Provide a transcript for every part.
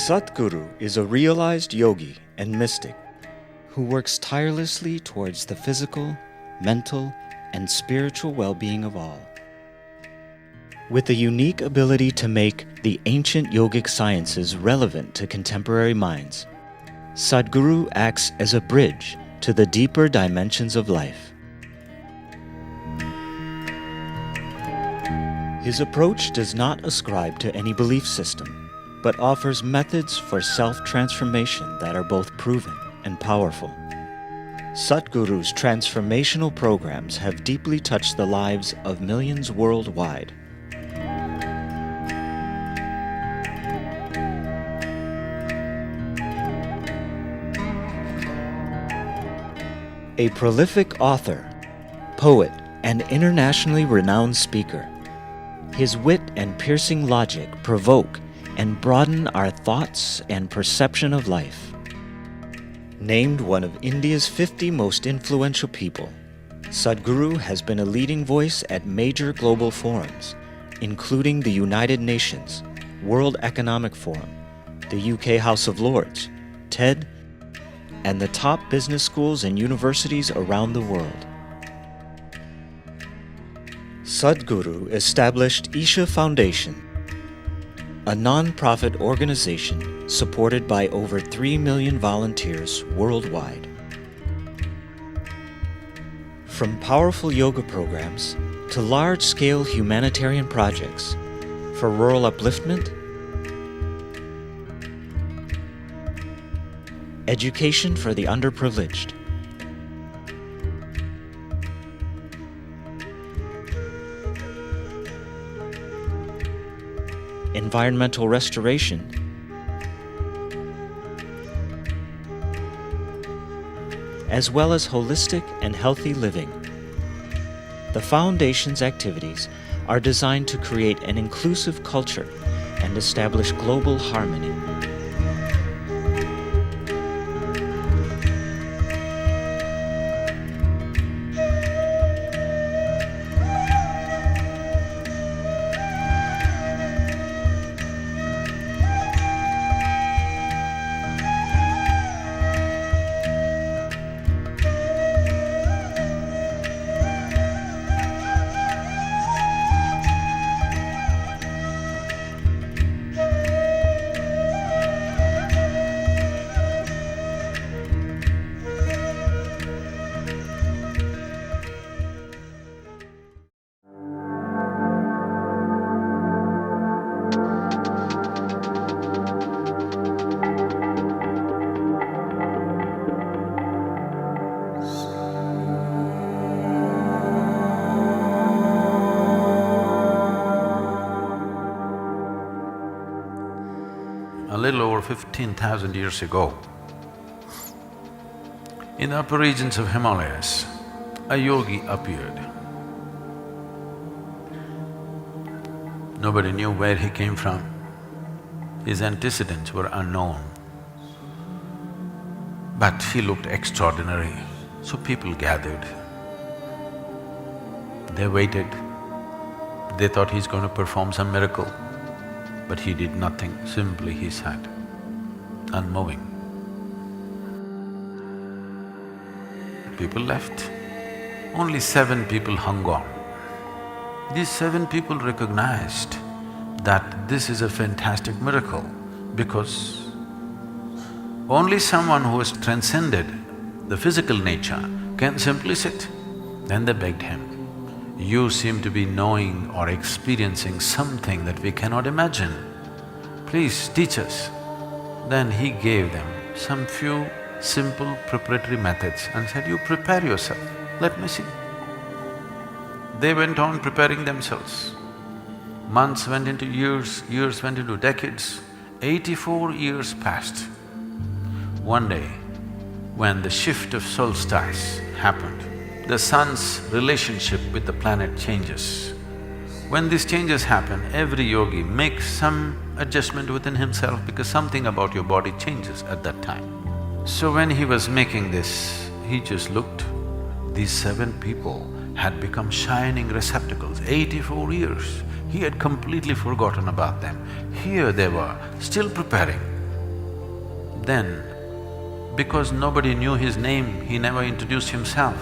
Sadhguru is a realized yogi and mystic who works tirelessly towards the physical, mental, and spiritual well-being of all. With a unique ability to make the ancient yogic sciences relevant to contemporary minds, Sadhguru acts as a bridge to the deeper dimensions of life. His approach does not ascribe to any belief system, but offers methods for self-transformation that are both proven and powerful. Sadhguru's transformational programs have deeply touched the lives of millions worldwide. A prolific author, poet, and internationally renowned speaker, his wit and piercing logic provoke and broaden our thoughts and perception of life. Named one of India's 50 most influential people, Sadhguru has been a leading voice at major global forums, including the United Nations, World Economic Forum, the UK House of Lords, TED, and the top business schools and universities around the world. Sadhguru established Isha Foundation, a non-profit organization supported by over 3 million volunteers worldwide. From powerful yoga programs to large-scale humanitarian projects for rural upliftment, education for the underprivileged, environmental restoration, as well as holistic and healthy living. The Foundation's activities are designed to create an inclusive culture and establish global harmony. A little over 15,000 years ago, in the upper regions of Himalayas, a yogi appeared. Nobody knew where he came from. His antecedents were unknown. But he looked extraordinary, so people gathered. They waited. They thought he's going to perform some miracle. But he did nothing, simply he sat, unmoving. People left. Only 7 people hung on. These 7 people recognized that this is a fantastic miracle because only someone who has transcended the physical nature can simply sit. Then they begged him, "You seem to be knowing or experiencing something that we cannot imagine. Please teach us." Then he gave them some few simple preparatory methods and said, "You prepare yourself, let me see." They went on preparing themselves. Months went into years, years went into decades. 84 years passed. One day, when the shift of solstice happened, the sun's relationship with the planet changes. When these changes happen, every yogi makes some adjustment within himself because something about your body changes at that time. So when he was making this, he just looked. These 7 people had become shining receptacles. 84 years, he had completely forgotten about them. Here they were, still preparing. Then, because nobody knew his name, he never introduced himself,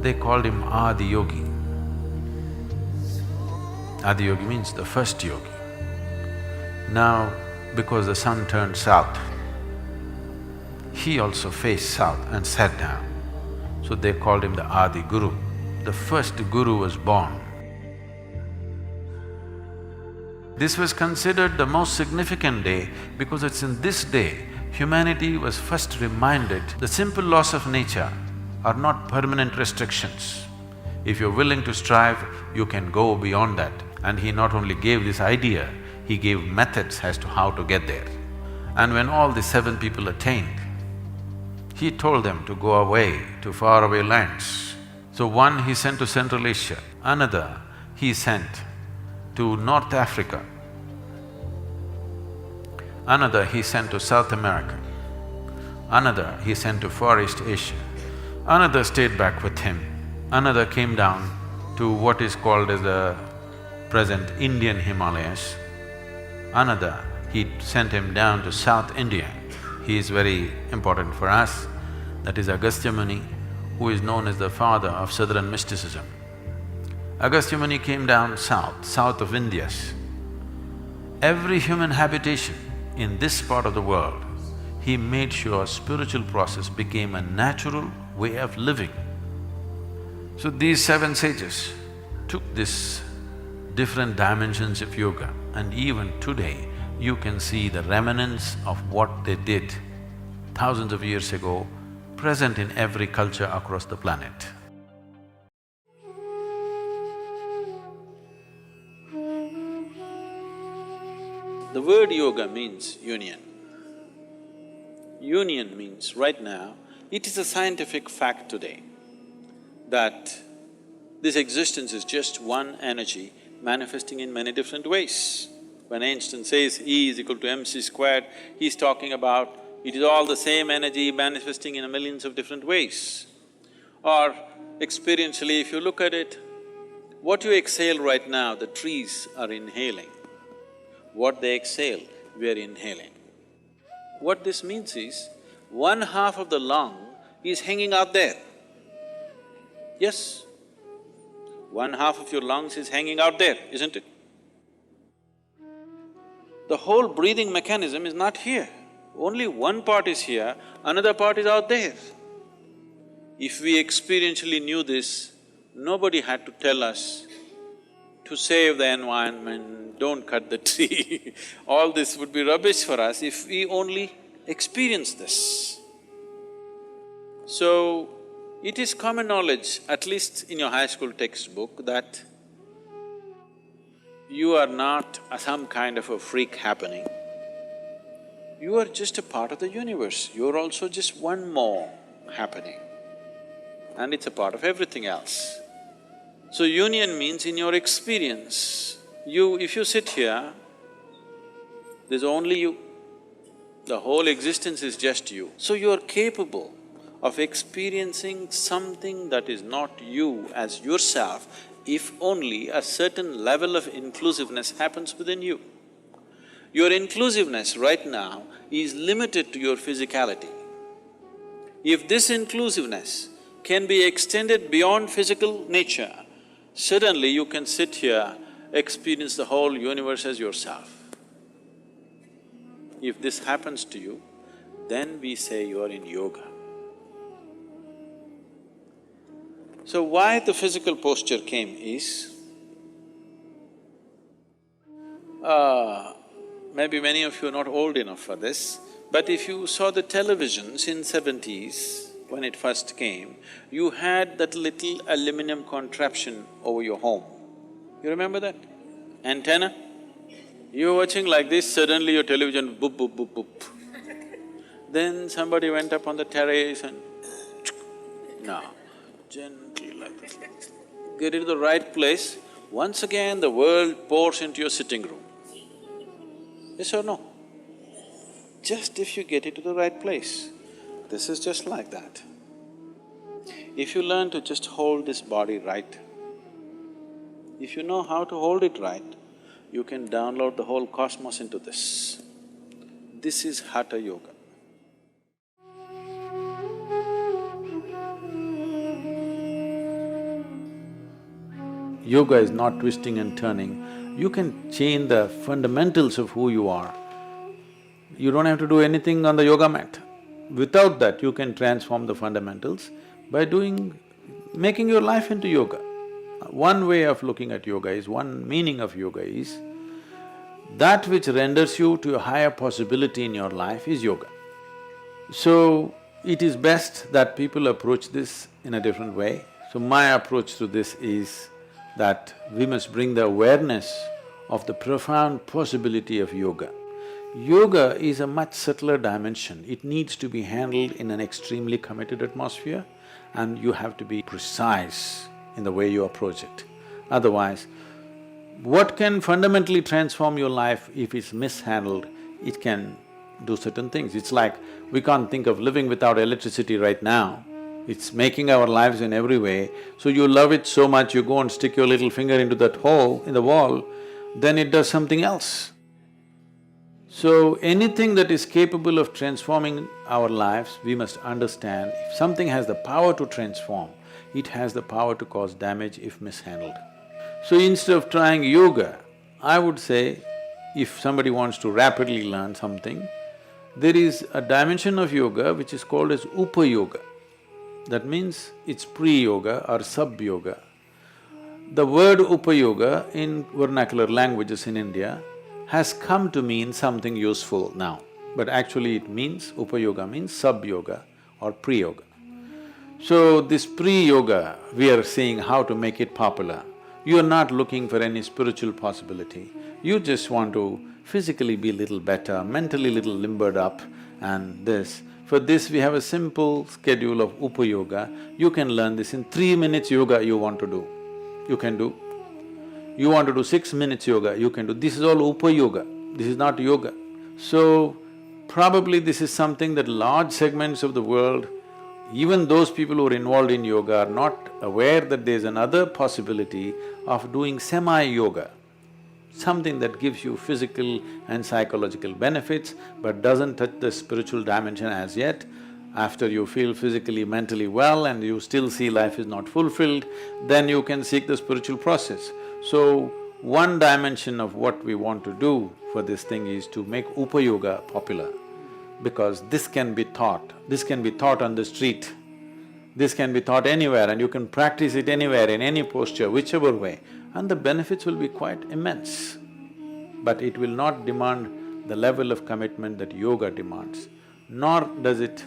they called him Adi Yogi. Adi Yogi means the first yogi. Now, because the sun turned south, he also faced south and sat down. So they called him the Adi Guru. The first Guru was born. This was considered the most significant day because it's in this day humanity was first reminded the simple laws of nature are not permanent restrictions. If you're willing to strive, you can go beyond that. And he not only gave this idea, he gave methods as to how to get there. And when all the 7 people attained, he told them to go away to faraway lands. So one he sent to Central Asia, another he sent to North Africa, another he sent to South America, another he sent to Far East Asia, another stayed back with him, another came down to what is called as the present Indian Himalayas, another he sent him down to South India. He is very important for us, that is Agastya Muni, who is known as the father of southern mysticism. Agastya Muni came down south of Indus. Every human habitation in this part of the world, he made sure spiritual process became a natural way of living. So these 7 sages took these different dimensions of yoga, and even today you can see the remnants of what they did thousands of years ago, present in every culture across the planet. The word yoga means union. Union means right now, it is a scientific fact today that this existence is just one energy manifesting in many different ways. When Einstein says E is equal to mc squared, he's talking about it is all the same energy manifesting in millions of different ways. Or experientially, if you look at it, what you exhale right now, the trees are inhaling. What they exhale, we are inhaling. What this means is, 1/2 of the lung is hanging out there. Yes, 1/2 of your lungs is hanging out there, isn't it? The whole breathing mechanism is not here. Only one part is here, another part is out there. If we experientially knew this, nobody had to tell us to save the environment, don't cut the tree. All this would be rubbish for us if we only experience this. So, it is common knowledge, at least in your high school textbook, that you are not some kind of a freak happening. You are just a part of the universe, you're also just one more happening. And it's a part of everything else. So union means in your experience, if you sit here, there's only you. The whole existence is just you. So you're capable of experiencing something that is not you as yourself if only a certain level of inclusiveness happens within you. Your inclusiveness right now is limited to your physicality. If this inclusiveness can be extended beyond physical nature, suddenly you can sit here, experience the whole universe as yourself. If this happens to you, then we say you are in yoga. So why the physical posture came is, maybe many of you are not old enough for this, but if you saw the televisions in 70s, when it first came, you had that little aluminum contraption over your home. You remember that? Antenna? You're watching like this, suddenly your television boop, boop, boop, boop. Then somebody went up on the terrace and now, gently like this. Get into the right place, once again the world pours into your sitting room. Yes or no? Just if you get into the right place. This is just like that. If you learn to just hold this body right, if you know how to hold it right, you can download the whole cosmos into this. This is Hatha Yoga. yoga is not twisting and turning, you can change the fundamentals of who you are. You don't have to do anything on the yoga mat. Without that, you can transform the fundamentals by making your life into yoga. One way of looking at yoga is, one meaning of yoga is, that which renders you to a higher possibility in your life is yoga. So, it is best that people approach this in a different way. So my approach to this is that we must bring the awareness of the profound possibility of yoga. Yoga is a much subtler dimension. It needs to be handled in an extremely committed atmosphere, and you have to be precise in the way you approach it. Otherwise, what can fundamentally transform your life if it's mishandled, it can do certain things. It's like we can't think of living without electricity right now. It's making our lives in every way, so you love it so much, you go and stick your little finger into that hole in the wall, then it does something else. So anything that is capable of transforming our lives, we must understand, if something has the power to transform, it has the power to cause damage if mishandled. So instead of trying yoga, I would say, if somebody wants to rapidly learn something, there is a dimension of yoga which is called as upa-yoga. That means it's pre-yoga or sub-yoga. The word upa-yoga in vernacular languages in India has come to mean something useful now, but actually it means, upa-yoga means sub-yoga or pre-yoga. So this pre-yoga, we are seeing how to make it popular. You are not looking for any spiritual possibility, you just want to physically be little better, mentally little limbered up and this. For this, we have a simple schedule of upa-yoga. You can learn this in 3 minutes yoga you want to do, you can do. You want to do 6 minutes yoga, you can do. This is all upa-yoga, this is not yoga. So, probably this is something that large segments of the world, even those people who are involved in yoga are not aware that there's another possibility of doing semi-yoga, something that gives you physical and psychological benefits but doesn't touch the spiritual dimension as yet. After you feel physically, mentally well and you still see life is not fulfilled, then you can seek the spiritual process. So, one dimension of what we want to do for this thing is to make upa-yoga popular, because this can be taught on the street, this can be taught anywhere and you can practice it anywhere, in any posture, whichever way, and the benefits will be quite immense. But it will not demand the level of commitment that yoga demands, nor does it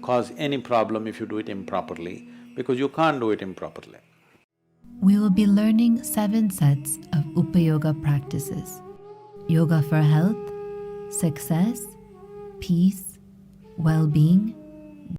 cause any problem if you do it improperly, because you can't do it improperly. We will be learning 7 sets of Upa-yoga practices: yoga for health, success, peace, well-being,